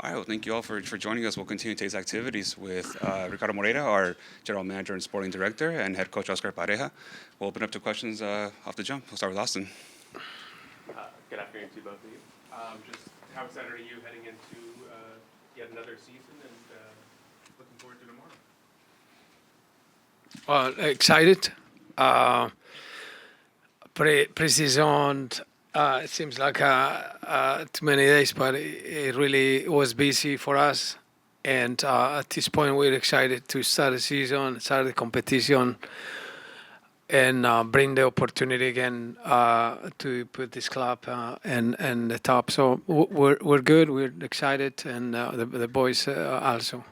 All right, well, thank you all for joining us. We'll continue today's activities with Ricardo Moreira, our General Manager and Sporting Director, and Head Coach Oscar Pareja. We'll open up to questions off the jump. We'll start with Austin. Good afternoon to both of you. Just how excited are you heading into yet another season and looking forward to tomorrow? Well, excited. Pre-season, it seems like too many days, but it really was busy for us. And at this point, we're excited to start the season, start the competition, and bring the opportunity again to put this club in the top. So we're good, we're excited, and the boys also.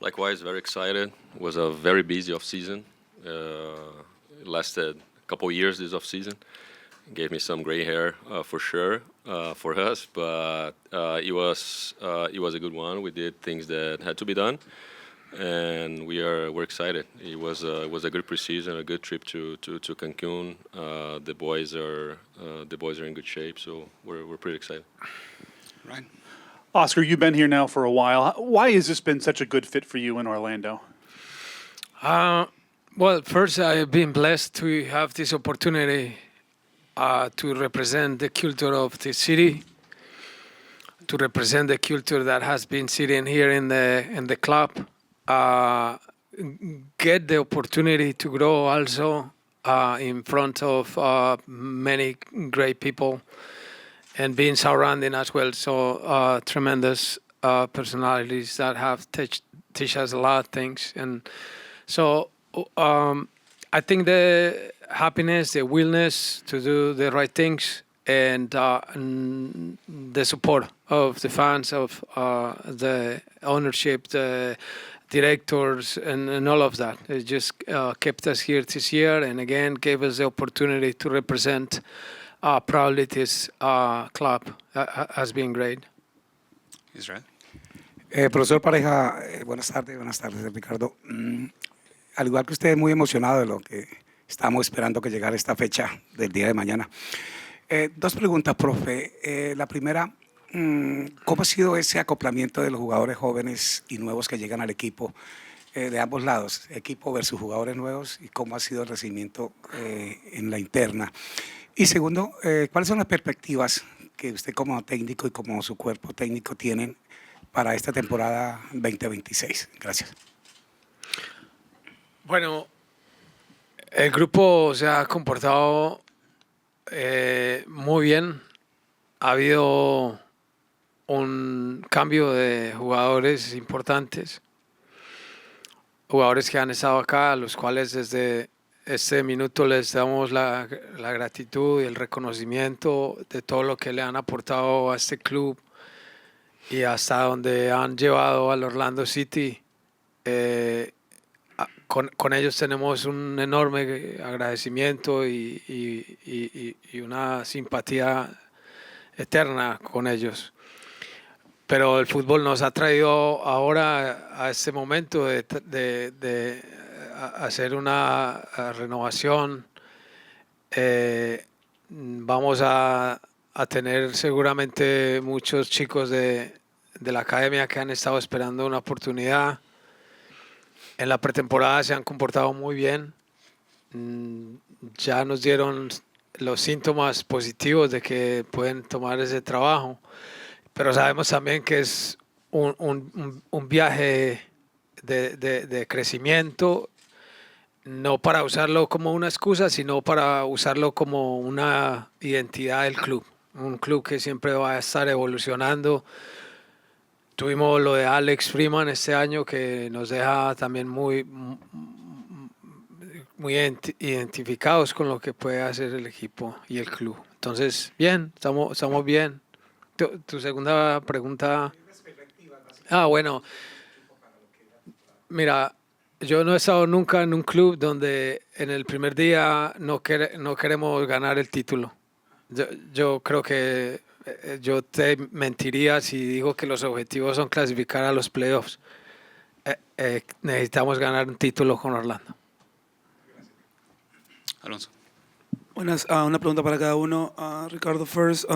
Likewise, very excited. It was a very busy off-season. It lasted a couple years, this off-season. Gave me some gray hair for sure for us, but it was a good one. We did things that had to be done, and we're excited. It was a good preseason, a good trip to Cancun. The boys are in good shape, so we're pretty excited. Right. Oscar, you've been here now for a while. Why has this been such a good fit for you in Orlando? Well, first, I've been blessed to have this opportunity to represent the culture of the city, to represent the culture that has been sitting here in the club, get the opportunity to grow also in front of many great people, and being surrounded as well. So tremendous personalities that have teach us a lot of things. And so I think the happiness, the willingness to do the right things, and the support of the fans, of the ownership, the directors, and all of that. It just kept us here this year, and again gave us the opportunity to represent proudly this club. Has been great. Israel. Profesor Pareja, buenas tardes, Ricardo. Al igual que usted, muy emocionado de lo que estamos esperando que llegara esta fecha del día de mañana. Dos preguntas, profe. La primera, ¿cómo ha sido ese acoplamiento de los jugadores jóvenes y nuevos que llegan al equipo de ambos lados, equipo versus jugadores nuevos, y cómo ha sido el recibimiento en la interna? Y segundo, ¿cuáles son las perspectivas que usted como técnico y como su cuerpo técnico tienen para esta temporada 2026? Gracias. Bueno, el grupo se ha comportado muy bien. Ha habido un cambio de jugadores importantes, jugadores que han estado acá, a los cuales desde este minuto les damos la gratitud y el reconocimiento de todo lo que le han aportado a este club y hasta donde han llevado al Orlando City. Con ellos tenemos un enorme agradecimiento y una simpatía eterna con ellos. Pero el fútbol nos ha traído ahora a este momento de hacer una renovación. Vamos a tener seguramente muchos chicos de la academia que han estado esperando una oportunidad. En la pretemporada se han comportado muy bien. Ya nos dieron los síntomas positivos de que pueden tomar ese trabajo. Pero sabemos también que es un viaje de crecimiento, no para usarlo como una excusa, sino para usarlo como una identidad del club. Un club que siempre va a estar evolucionando. Tuvimos lo de Alex Freeman este año, que nos deja también muy identificados con lo que puede hacer el equipo y el club. Entonces, bien, estamos bien. Tu segunda pregunta. Bueno, mira, yo no he estado nunca en un club donde en el primer día no queremos ganar el título. Yo creo que yo te mentiría si digo que los objetivos son clasificar a los playoffs. Necesitamos ganar un título con Orlando. Alonso. Buenas, una pregunta para cada uno. Ricardo, first,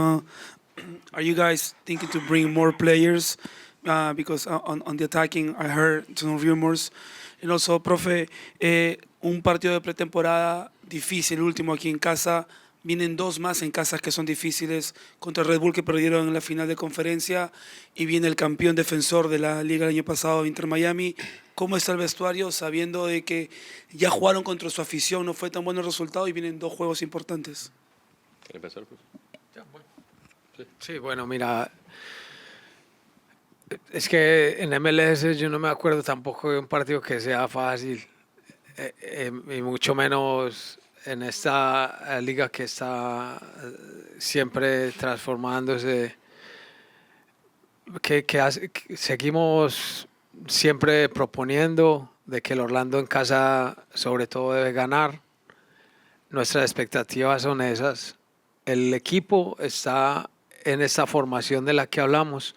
Are you guys thinking to bring more players? Because on the attacking, I heard some rumors. And also, profe, un partido de pretemporada difícil, el último aquí en casa. Vienen dos más en casas que son difíciles contra Red Bull que perdieron en la final de conferencia y viene el campeón defensor de la liga el año pasado, Inter Miami. ¿Cómo está el vestuario sabiendo de que ya jugaron contra su afición, no fue tan bueno el resultado y vienen dos juegos importantes? ¿Quiere empezar, pues? Sí, bueno, mira, es que en MLS yo no me acuerdo tampoco de un partido que sea fácil, y mucho menos en esta liga que está siempre transformándose, que seguimos siempre proponiendo de que el Orlando en casa sobre todo debe ganar. Nuestras expectativas son esas. El equipo está en esta formación de la que hablamos,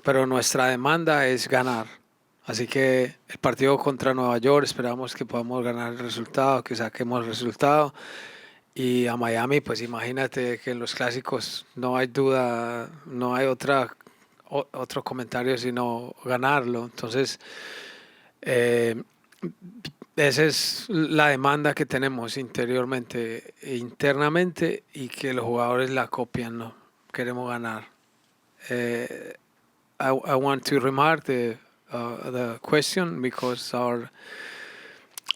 pero nuestra demanda es ganar. Así que el partido contra Nueva York esperamos que podamos ganar el resultado, que saquemos el resultado. Y a Miami, pues imagínate que en los clásicos no hay duda, no hay otro comentario sino ganarlo. Entonces, esa es la demanda que tenemos interiormente e internamente y que los jugadores la copian, ¿no? Queremos ganar. I want to remark the question because our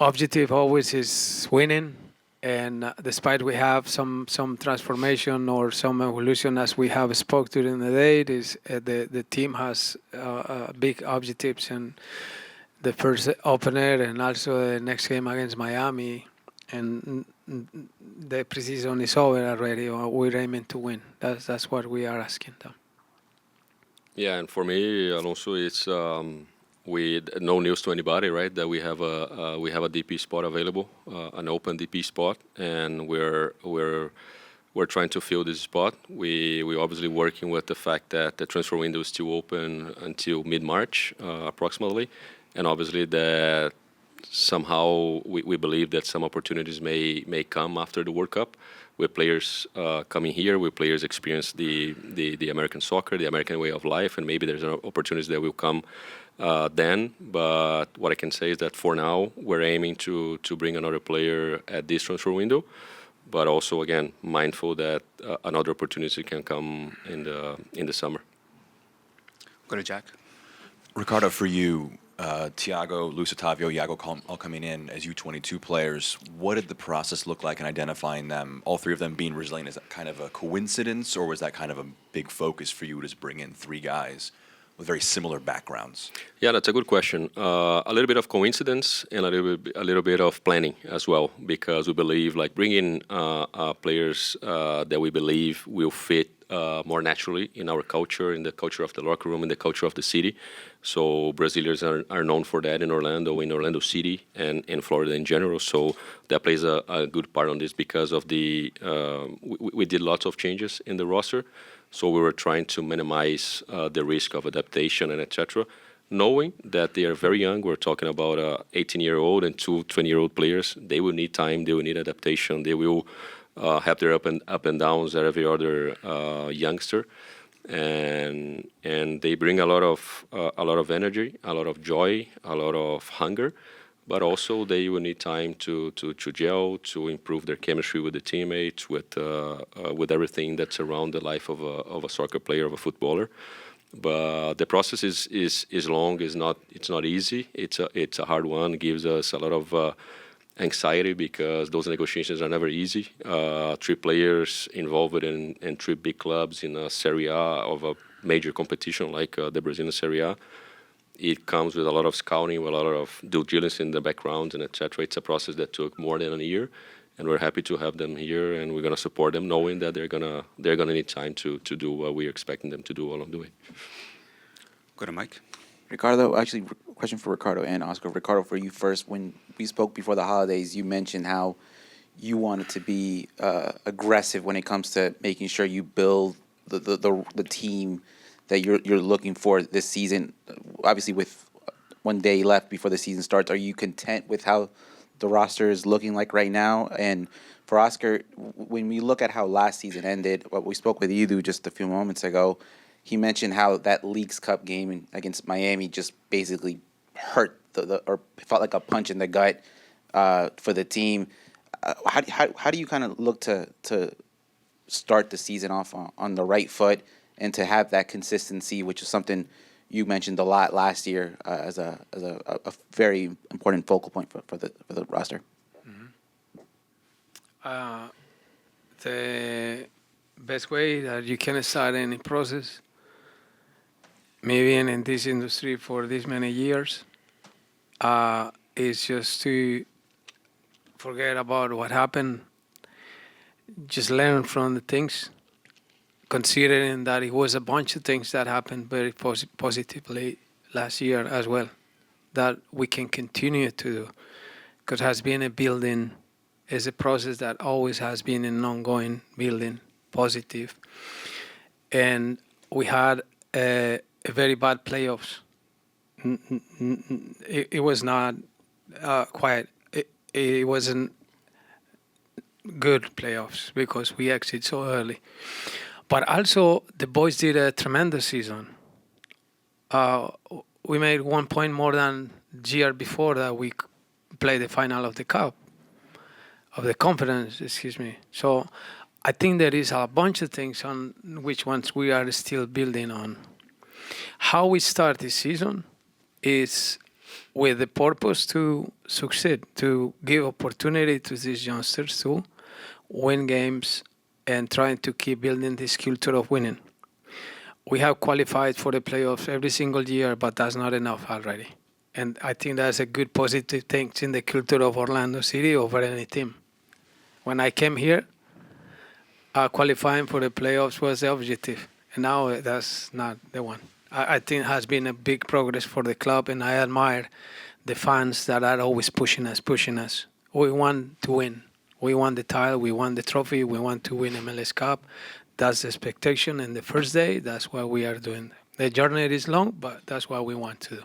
objective always is winning, and despite we have some transformation or some evolution as we have spoke during the day, the team has big objectives, and the first opener and also the next game against Miami, and the preseason is over already. We're aiming to win. That's what we are asking them. Yeah, and for me, Alonso, it's no news to anybody, right? That we have a DP spot available, an open DP spot, and we're trying to fill this spot. We're obviously working with the fact that the transfer window is still open until mid-March, approximately, and obviously that somehow we believe that some opportunities may come after the World Cup, with players coming here, with players experience the American soccer, the American way of life, and maybe there's opportunities that will come then. But what I can say is that for now, we're aiming to bring another player at this transfer window, but also, again, mindful that another opportunity can come in the summer. Go to Jack. Ricardo, for you, Thiago, Luis Otavio, Iago all coming in as U22 players. What did the process look like in identifying them, all three of them being Brazilian? Is that kind of a coincidence, or was that kind of a big focus for you to just bring in three guys with very similar backgrounds? Yeah, that's a good question. A little bit of coincidence and a little bit of planning as well, because we believe like bringing players that we believe will fit more naturally in our culture, in the culture of the locker room, in the culture of the city. So Brazilians are known for that in Orlando City, and in Florida in general. So that plays a good part on this because of we did lots of changes in the roster. So we were trying to minimize the risk of adaptation and etc. Knowing that they are very young, we're talking about 18-year-old and two 20-year-old players. They will need time, they will need adaptation, they will have their up and downs that every other youngster, and they bring a lot of energy, a lot of joy, a lot of hunger, but also they will need time to gel, to improve their chemistry with the teammates, with everything that's around the life of a soccer player, of a footballer. But the process is long. It's not easy. It's a hard one. It gives us a lot of anxiety because those negotiations are never easy. Three players involved in three big clubs in a Serie A of a major competition like the Brazilian Serie A. It comes with a lot of scouting, with a lot of due diligence in the background and etc. It's a process that took more than a year, and we're happy to have them here, and we're gonna support them, knowing that they're gonna need time to do what we're expecting them to do along the way. Go to Mike. Ricardo, actually, question for Ricardo and Oscar. Ricardo, for you first. When we spoke before the holidays, you mentioned how you wanted to be aggressive when it comes to making sure you build the team that you're looking for this season. Obviously, with 1 day left before the season starts, are you content with how the roster is looking like right now? And for Oscar, when we look at how last season ended, what we spoke with Edu just a few moments ago, he mentioned how that Leagues Cup game against Miami just basically hurt or felt like a punch in the gut for the team. How do you kind of look to start the season off on the right foot and to have that consistency, which is something you mentioned a lot last year as a very important focal point for the roster? The best way that you can start any process, maybe in this industry for this many years, is just to forget about what happened, just learn from the things, considering that it was a bunch of things that happened very positively last year as well, that we can continue to do, because it has been a building, is a process that always has been an ongoing building, positive. And we had a very bad playoffs. It was not quite. It wasn't good playoffs because we exited so early. But also, the boys did a tremendous season. We made 1 point more than the year before that we played the final of the cup, of the conference, excuse me. So I think there is a bunch of things on which ones we are still building on. How we start this season is with the purpose to succeed, to give opportunity to these youngsters to win games and trying to keep building this culture of winning. We have qualified for the playoffs every single year, but that's not enough already. And I think that's a good positive thing in the culture of Orlando City over any team. When I came here, qualifying for the playoffs was the objective, and now that's not the one. I think it has been a big progress for the club, and I admire the fans that are always pushing us. We want to win. We want the title, we want the trophy, we want to win MLS Cup. That's the expectation, and the first day, that's what we are doing. The journey is long, but that's what we want to do.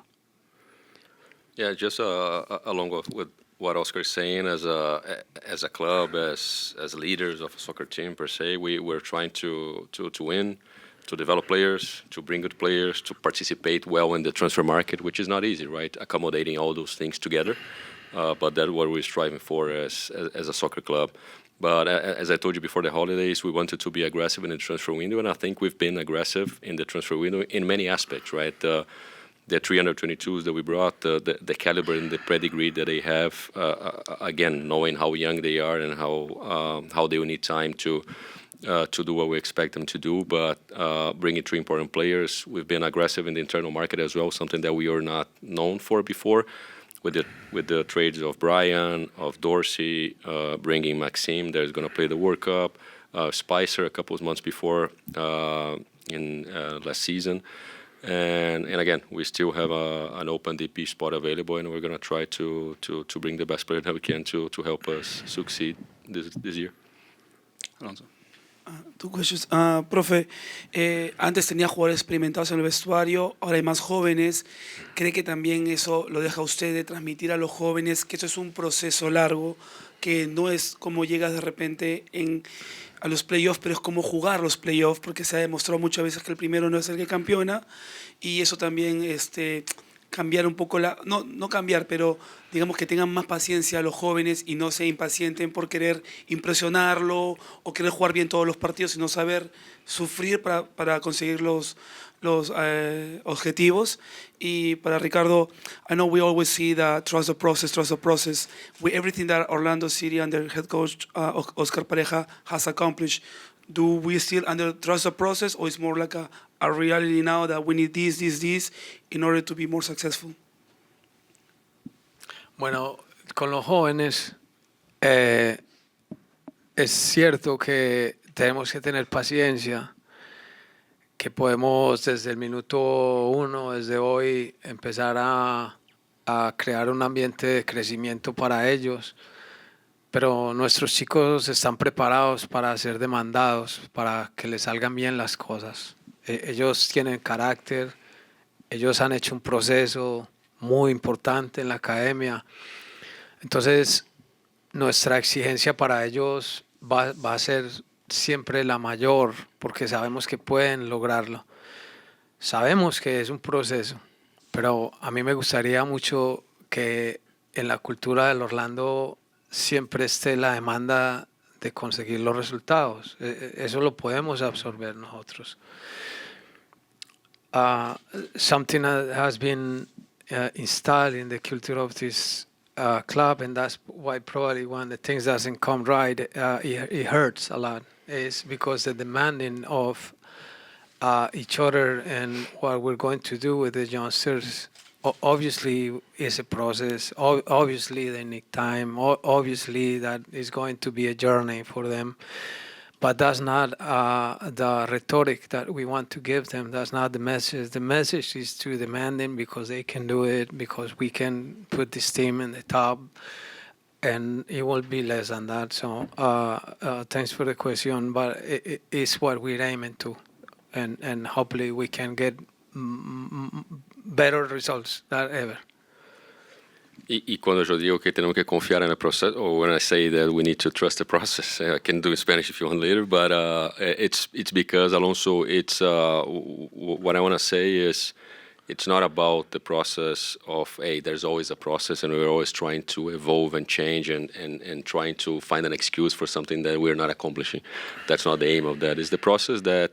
Yeah, just along with what Oscar is saying, as a club, as leaders of a soccer team per se, we're trying to win, to develop players, to bring good players, to participate well in the transfer market, which is not easy, right? Accommodating all those things together. But that's what we're striving for as a soccer club. But as I told you before the holidays, we wanted to be aggressive in the transfer window, and I think we've been aggressive in the transfer window in many aspects, right? The 322s that we brought, the caliber and the pedigree that they have, again, knowing how young they are and how they will need time to do what we expect them to do, but bringing 3 important players. We've been aggressive in the internal market as well, something that we are not known for before, with the trades of Brian, of Dorsey, bringing Maxime, that's going to play the World Cup, Spicer a couple of months before in last season. And again, we still have an open DP spot available, and we're going to try to bring the best player that we can to help us succeed this year. Alonso. Two questions. Profe, antes tenía jugadores experimentados en el vestuario, ahora hay más jóvenes. ¿Cree que también eso lo deja usted de transmitir a los jóvenes que eso es un proceso largo, que no es como llegas de repente a los playoffs, pero es como jugar los playoffs, porque se ha demostrado muchas veces que el primero no es el que campeona, y eso también cambiar un poco no cambiar, pero digamos que tengan más paciencia a los jóvenes y no se impacienten por querer impresionarlo o querer jugar bien todos los partidos, sino saber sufrir para conseguir los objetivos. Y para Ricardo, I know we always see that trust the process. With everything that Orlando City under head coach Oscar Pareja has accomplished, do we still under trust the process, or it's more like a reality now that we need this in order to be more successful? Bueno, con los jóvenes es cierto que tenemos que tener paciencia, que podemos desde el minuto 1, desde hoy, empezar a crear un ambiente de crecimiento para ellos. Pero nuestros chicos están preparados para ser demandados, para que les salgan bien las cosas. Ellos tienen carácter, ellos han hecho un proceso muy importante en la academia. Entonces, nuestra exigencia para ellos va a ser siempre la mayor, porque sabemos que pueden lograrlo. Sabemos que es un proceso, pero a mí me gustaría mucho que en la cultura del Orlando siempre esté la demanda de conseguir los resultados. Eso lo podemos absorber nosotros. Uh, Something that has been installed in the culture of this club, and that's why probably when the things doesn't come right, it hurts a lot, is because the demanding of each other and what we're going to do with the youngsters obviously is a process. Obviously they need time. Obviously that is going to be a journey for them. But that's not the rhetoric that we want to give them. That's not the message. The message is to demand them because they can do it, because we can put this team in the top, and it will be less than that. So thanks for the question, but it's what we're aiming to, and hopefully we can get better results than ever. Y cuando yo digo que tenemos que confiar en el proceso, or when I say that we need to trust the process, I can do in Spanish if you want later, but it's because, Alonso, it's what I want to say is it's not about the process of, hey, there's always a process and we're always trying to evolve and change and trying to find an excuse for something that we're not accomplishing. That's not the aim of that. It's the process that,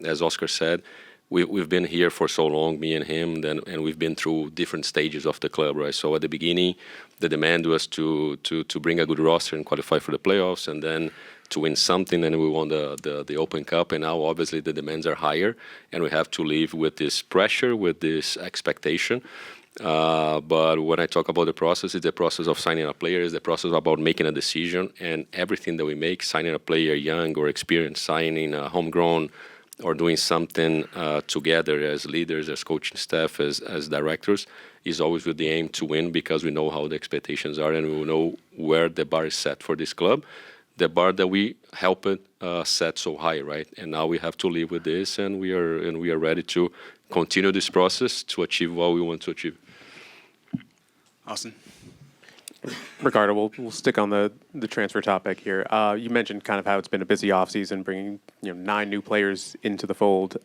as Oscar said, we've been here for so long, me and him, and we've been through different stages of the club, right? So at the beginning, the demand was to bring a good roster and qualify for the playoffs, and then to win something, and we won the Open Cup, and now obviously the demands are higher, and we have to live with this pressure, with this expectation. But when I talk about the process, it's the process of signing a player, it's the process about making a decision, and everything that we make, signing a player young or experienced, signing a homegrown, or doing something together as leaders, as coaching staff, as directors, is always with the aim to win, because we know how the expectations are and we know where the bar is set for this club, the bar that we helped set so high, right? And now we have to live with this, and we are ready to continue this process to achieve what we want to achieve. Austin. Ricardo, we'll stick on the transfer topic here. You mentioned kind of how it's been a busy offseason, bringing 9 new players into the fold.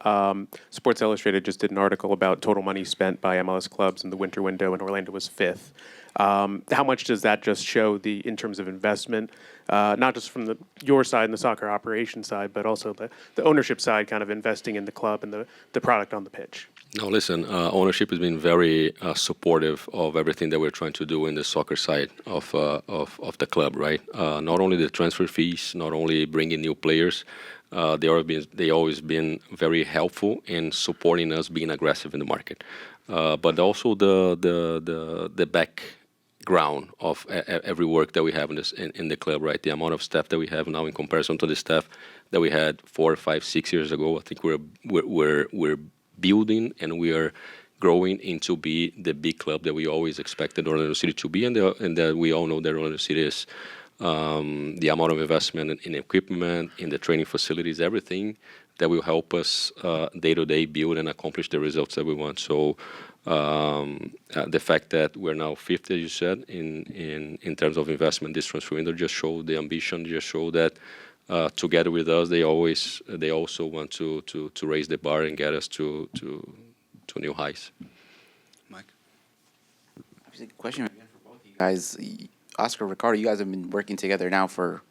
Sports Illustrated just did an article about total money spent by MLS clubs in the winter window, and Orlando was 5th. How much does that just show in terms of investment, not just from your side and the soccer operation side, but also the ownership side, kind of investing in the club and the product on the pitch? No, listen, ownership has been very supportive of everything that we're trying to do in the soccer side of the club, right? Not only the transfer fees, not only bringing new players, they always been very helpful in supporting us being aggressive in the market, but also the background of every work that we have in the club, right? The amount of staff that we have now in comparison to the staff that we had 4, 5, 6 years ago, I think we're building and we are growing into be the big club that we always expected Orlando City to be, and that we all know that Orlando City is. The amount of investment in equipment, in the training facilities, everything that will help us day to day build and accomplish the results that we want. So the fact that we're now 5th, as you said, in terms of investment, this transfer window just show the ambition, just show that. Together with us, they also want to raise the bar and get us to new highs. Mike. Actually, question again for both of you guys. Oscar, Ricardo, you guys have been working together now for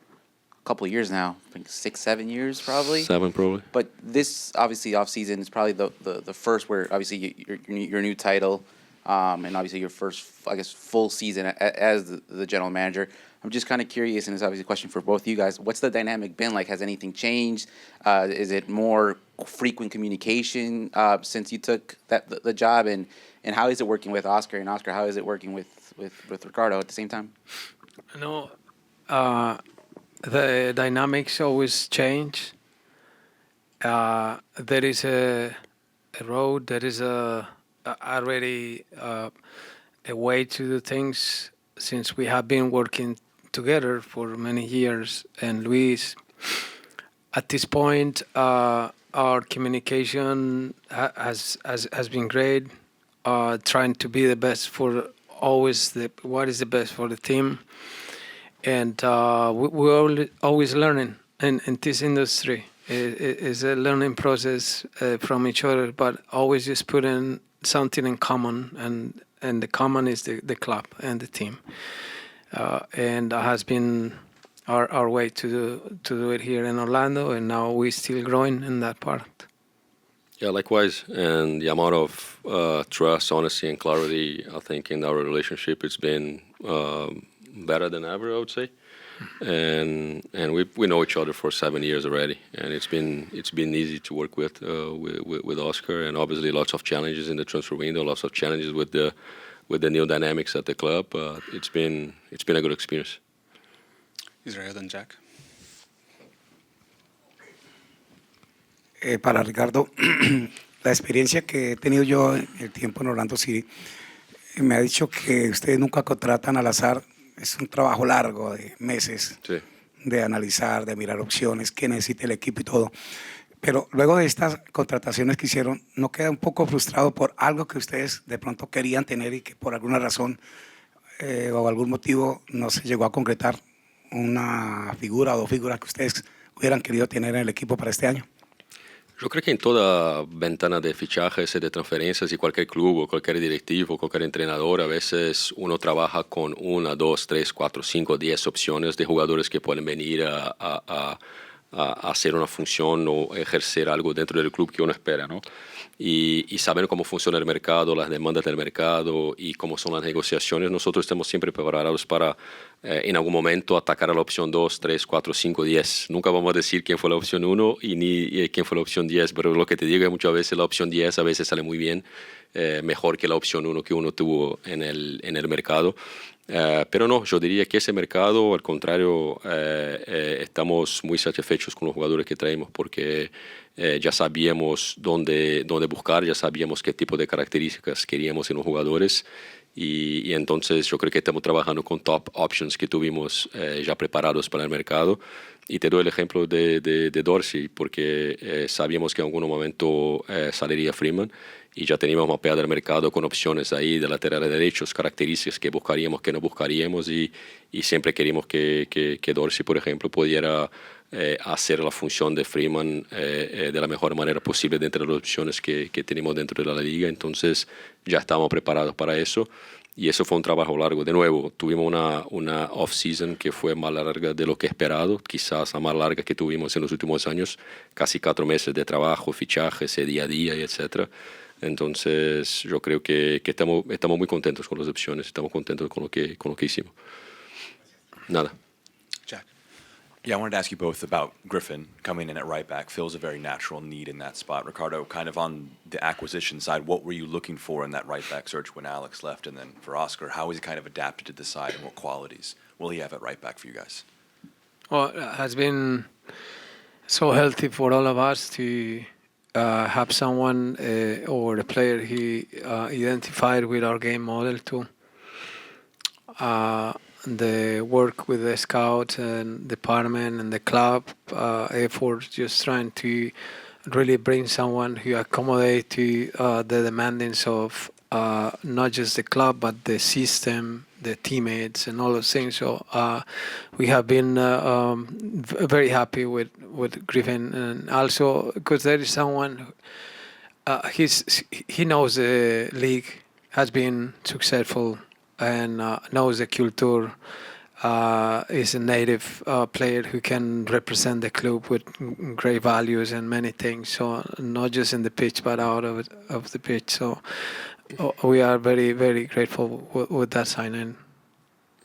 a couple of years now. I think 6, 7 years probably. 7 probably. But this obviously off season is probably the first where obviously your new title, and obviously your first, I guess, full season as the general manager. I'm just kind of curious, and it's obviously a question for both of you guys. What's the dynamic been like? Has anything changed? Is it more frequent communication since you took the job? And how is it working with Oscar? And Oscar, how is it working with Ricardo at the same time? No, the dynamics always change. There is a road. There is already a way to do things, since we have been working together for many years. And Luis, at this point, our communication has been great. Trying to be the best for always what is the best for the team. and we're always learning in this industry. It's a learning process from each other, but always just putting something in common, and the common is the club and the team. And that has been our way to do it here in Orlando, and now we're still growing in that part. Yeah, likewise. And the amount of trust, honesty, and clarity, I think, in our relationship, it's been better than ever, I would say. And we know each other for 7 years already, and it's been easy to work with Oscar, and obviously lots of challenges in the transfer window, lots of challenges with the new dynamics at the club. It's been a good experience. Israel and Jack. Para Ricardo, la experiencia que he tenido yo en el tiempo en Orlando City, me ha dicho que ustedes nunca contratan al azar, es un trabajo largo de meses Sí. de analizar, de mirar opciones, qué necesita el equipo y todo. Pero luego de estas contrataciones que hicieron, ¿no queda un poco frustrado por algo que ustedes de pronto querían tener y que por alguna razón o algún motivo no se llegó a concretar una figura o dos figuras que ustedes hubieran querido tener en el equipo para este año? Yo creo que en toda ventana de fichajes, de transferencias, y cualquier club, o cualquier directivo, cualquier entrenador, a veces uno trabaja con 1, 2, 3, 4, 5, 10 opciones de jugadores que pueden venir a hacer una función o ejercer algo dentro del club que uno espera, ¿no? Y saber cómo funciona el mercado, las demandas del mercado y cómo son las negociaciones, nosotros estamos siempre preparados para en algún momento atacar a la opción 2, 3, 4, 5, 10. Nunca vamos a decir quién fue la opción 1 ni quién fue la opción 10, pero lo que te digo es que muchas veces la opción 10 a veces sale muy bien, mejor que la opción 1 que uno tuvo en el mercado. Pero no, yo diría que ese mercado, al contrario, estamos muy satisfechos con los jugadores que traemos porque ya sabíamos dónde buscar, ya sabíamos qué tipo de características queríamos en los jugadores y entonces yo creo que estamos trabajando con top options que tuvimos ya preparados para el mercado. Y te doy el ejemplo de Dorsey porque sabíamos que en algún momento saldría Freeman y ya teníamos mapeado el mercado con opciones ahí de laterales derechos, características que buscaríamos, que no buscaríamos y siempre queríamos que Dorsey, por ejemplo, pudiera hacer la función de Freeman de la mejor manera posible dentro de las opciones que tenemos dentro de la liga. Entonces ya estábamos preparados para eso. Y eso fue un trabajo largo. De nuevo, tuvimos una off-season que fue más larga de lo que esperado, quizás la más larga que tuvimos en los últimos años, casi 4 meses de trabajo, fichajes, día a día, y etc. Entonces, yo creo que estamos muy contentos con las opciones, estamos contentos con lo que hicimos. Nada. Jack. Yeah, I wanted to ask you both about Griffin coming in at right back. Fills a very natural need in that spot. Ricardo, kind of on the acquisition side, what were you looking for in that right back search when Alex left? And then for Oscar, how has he kind of adapted to the side and what qualities will he have at right back for you guys? Well, it has been so healthy for all of us to have someone or a player he identified with our game model too. The work with the scouts and department and the club effort, just trying to really bring someone who accommodate to the demandings of not just the club but the system, the teammates, and all those things. So we have been very happy with Griffin, and also because there is someone he knows the league, has been successful, and knows the culture. Is a native player who can represent the club with great values and many things. So not just in the pitch, but out of the pitch. So we are very, very grateful with that signing.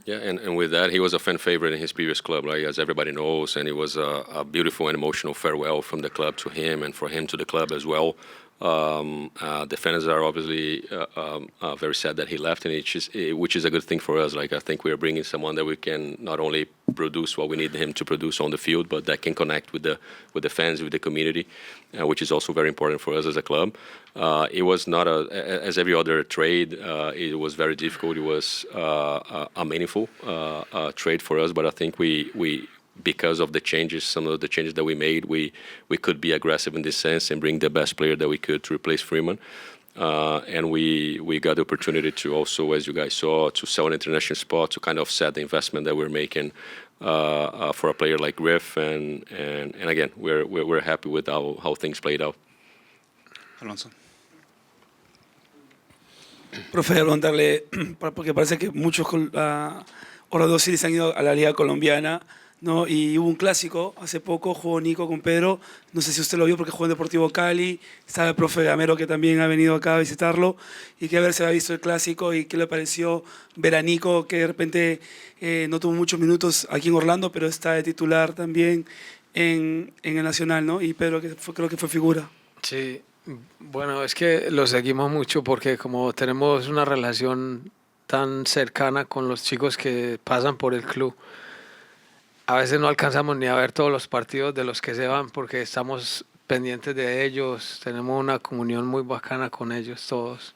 Yeah, and with that, he was a fan favorite in his previous club, right, as everybody knows, and it was a beautiful and emotional farewell from the club to him and for him to the club as well. The fans are obviously very sad that he left, and which is a good thing for us. Like, I think we are bringing someone that we can not only produce what we need him to produce on the field, but that can connect with the fans, with the community, which is also very important for us as a club. It was not as every other trade. It was very difficult. It was a meaningful trade for us, but I think we because of the changes, some of the changes that we made, we could be aggressive in this sense and bring the best player that we could to replace Freeman. And we got the opportunity to also, as you guys saw, to sell an international spot to kind of set the investment that we're making for a player like Griff. And again, we're happy with how things played out. Alonso. Profe, preguntarle, porque parece que muchos Orlando City se han ido a la Liga Colombiana, ¿no? Y hubo un clásico hace poco, jugó Nico con Pedro. No sé si usted lo vio porque jugó en Deportivo Cali. Sabe el profe Gamero que también ha venido acá a visitarlo. Y que a ver si ha visto el clásico y qué le pareció ver a Nico, que de repente no tuvo muchos minutos aquí en Orlando, pero está de titular también en el Nacional, ¿no? Y Pedro, que creo que fue figura. Sí, bueno, es que lo seguimos mucho porque como tenemos una relación tan cercana con los chicos que pasan por el club, a veces no alcanzamos ni a ver todos los partidos de los que se van porque estamos pendientes de ellos, tenemos una comunión muy bacana con ellos todos.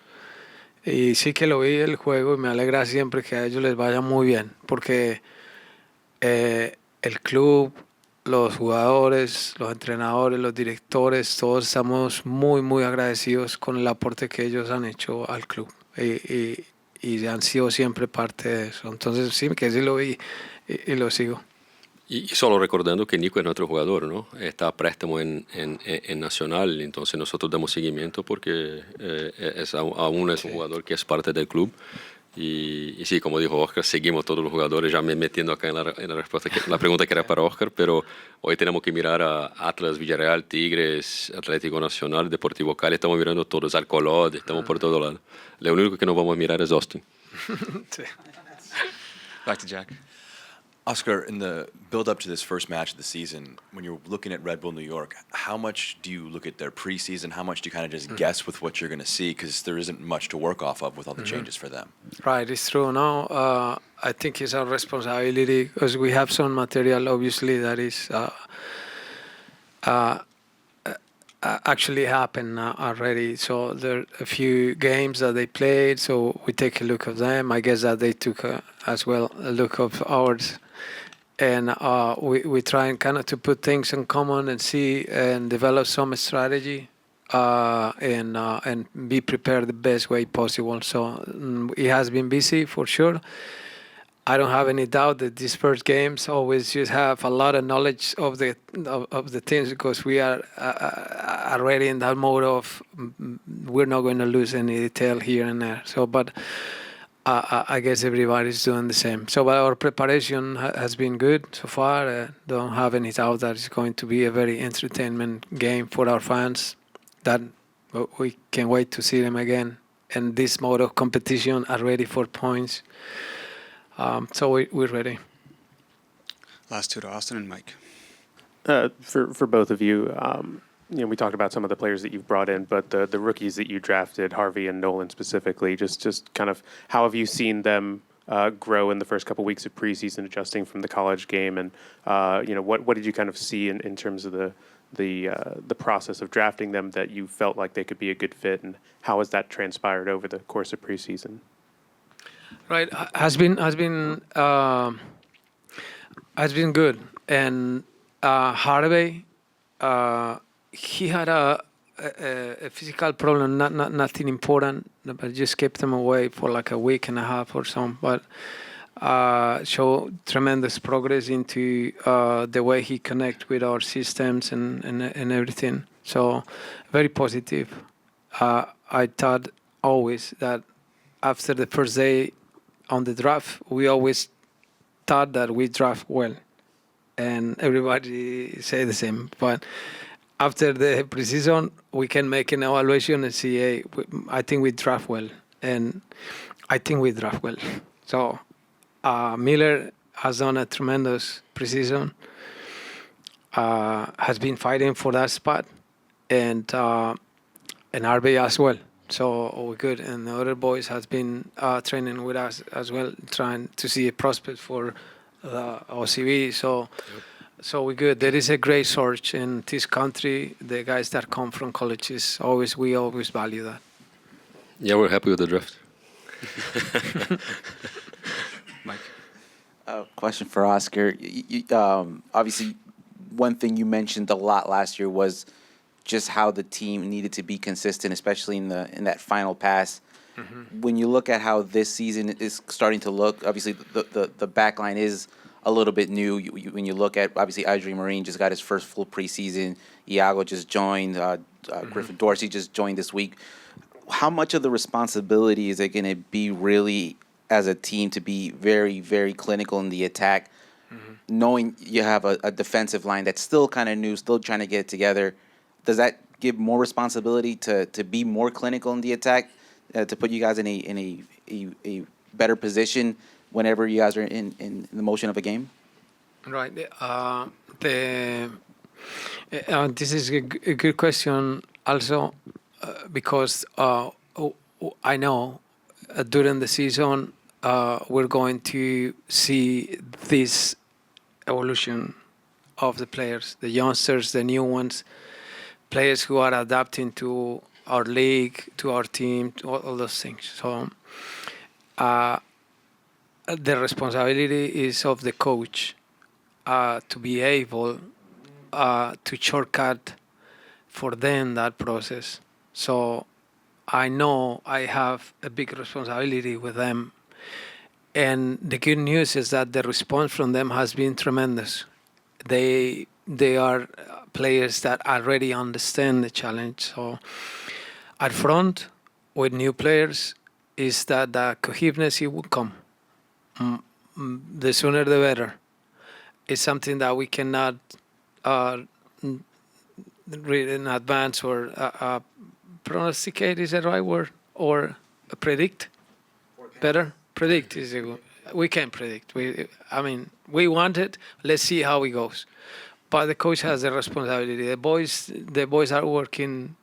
Y sí que lo vi el juego y me alegra siempre que a ellos les vaya muy bien porque el club, los jugadores, los entrenadores, los directores, todos estamos muy, muy agradecidos con el aporte que ellos han hecho al club y han sido siempre parte de eso. Entonces sí, que sí lo vi y lo sigo. Y solo recordando que Nico es nuestro jugador, ¿no? Está a préstamo en Nacional, entonces nosotros damos seguimiento porque aún es un jugador que es parte del club. Y sí, como dijo Oscar, seguimos todos los jugadores, ya me metiendo acá en la respuesta, la pregunta que era para Oscar, pero hoy tenemos que mirar a Atlas, Villarreal, Tigres, Atlético Nacional, Deportivo Cali, estamos mirando todos, Alcolod, estamos por todo lado. Lo único que no vamos a mirar es Austin. Sí. Back to Jack. Oscar, in the build-up to this first match of the season, when you're looking at Red Bull New York, how much do you look at their preseason? How much do you kind of just guess with what you're going to see? Because there isn't much to work off of with all the changes for them. Right, it's true. Now, I think it's our responsibility because we have some material, obviously, that is actually happened already. So there are a few games that they played, so we take a look of them. I guess that they took as well a look of ours. And we try and kind of to put things in common and see and develop some strategy and be prepared the best way possible. So it has been busy for sure. I don't have any doubt that these first games always just have a lot of knowledge of the teams because we are already in that mode of we're not going to lose any detail here and there. So, but I guess everybody's doing the same. So, but our preparation has been good so far. Don't have any doubt that it's going to be a very entertainment game for our fans. That we can wait to see them again. And this mode of competition are ready for points. So we're ready. Last two to Austin and Mike. For both of you, we talked about some of the players that you've brought in, but the rookies that you drafted, Harvey and Nolan specifically, just kind of how have you seen them grow in the first couple weeks of preseason, adjusting from the college game, and what did you kind of see in terms of the process of drafting them that you felt like they could be a good fit, and how has that transpired over the course of preseason? Right, has been good, and Harvey, he had a physical problem, nothing important, but just kept him away for like a week and a half or so. But showed tremendous progress into the way he connects with our systems and everything. So very positive. I thought always that after the first day on the draft, we always thought that we draft well, and everybody say the same. But after the preseason, we can make an evaluation and see, hey, I think we draft well, and I think we draft well. So Miller has done a tremendous preseason, has been fighting for that spot, and RB as well. So we're good, and the other boys has been training with us as well, trying to see a prospect for the OCV. So we're good. There is a great search in this country. The guys that come from colleges, we always value that. Yeah, we're happy with the draft. Mike. Question for Oscar. Obviously, one thing you mentioned a lot last year was just how the team needed to be consistent, especially in that final pass. When you look at how this season is starting to look, obviously the back line is a little bit new. When you look at, obviously, Adrien Marine just got his first full preseason. Iago just joined. Griffin Dorsey just joined this week. How much of the responsibility is it going to be really as a team to be very, very clinical in the attack, knowing you have a defensive line that's still kind of new, still trying to get it together? Does that give more responsibility to be more clinical in the attack, to put you guys in a better position whenever you guys are in the motion of a game? Right. This is a good question also, because I know during the season we're going to see this evolution of the players, the youngsters, the new ones, players who are adapting to our league, to our team, to all those things. So the responsibility is of the coach to be able to shortcut for them that process. So I know I have a big responsibility with them. And the good news is that the response from them has been tremendous. They are players that already understand the challenge. So at front, with new players, is that the cohesiveness, it will come. The sooner the better. It's something that we cannot read in advance or prognosticate, is the right word? Or predict? Better? Predict is a good. We can't predict. We want it. Let's see how it goes. But the coach has the responsibility. The boys are working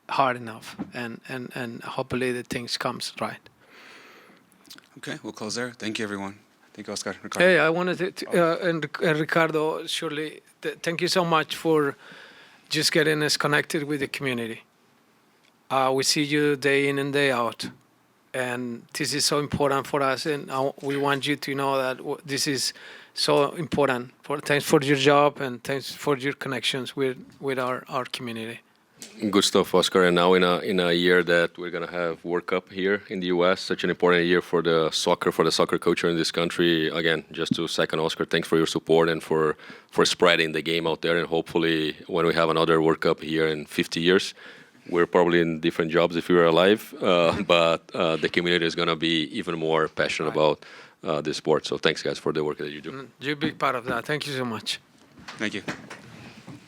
hard enough, and hopefully the things comes right. Okay, we'll close there. Thank you, everyone. Thank you, Oscar. Ricardo. Hey, I wanted to, and Ricardo, surely, thank you so much for just getting us connected with the community. We see you day in and day out, and this is so important for us, and we want you to know that this is so important. Thanks for your job, and thanks for your connections with our community. Good stuff, Oscar. And now in a year that we're gonna have World Cup here in the U.S., such an important year for the soccer culture in this country. Again, just to second Oscar, thanks for your support and for spreading the game out there. And hopefully, when we have another World Cup here in 50 years, we're probably in different jobs if we were alive, but the community is gonna be even more passionate about this sport. So thanks, guys, for the work that you do. You're a big part of that. Thank you so much. Thank you.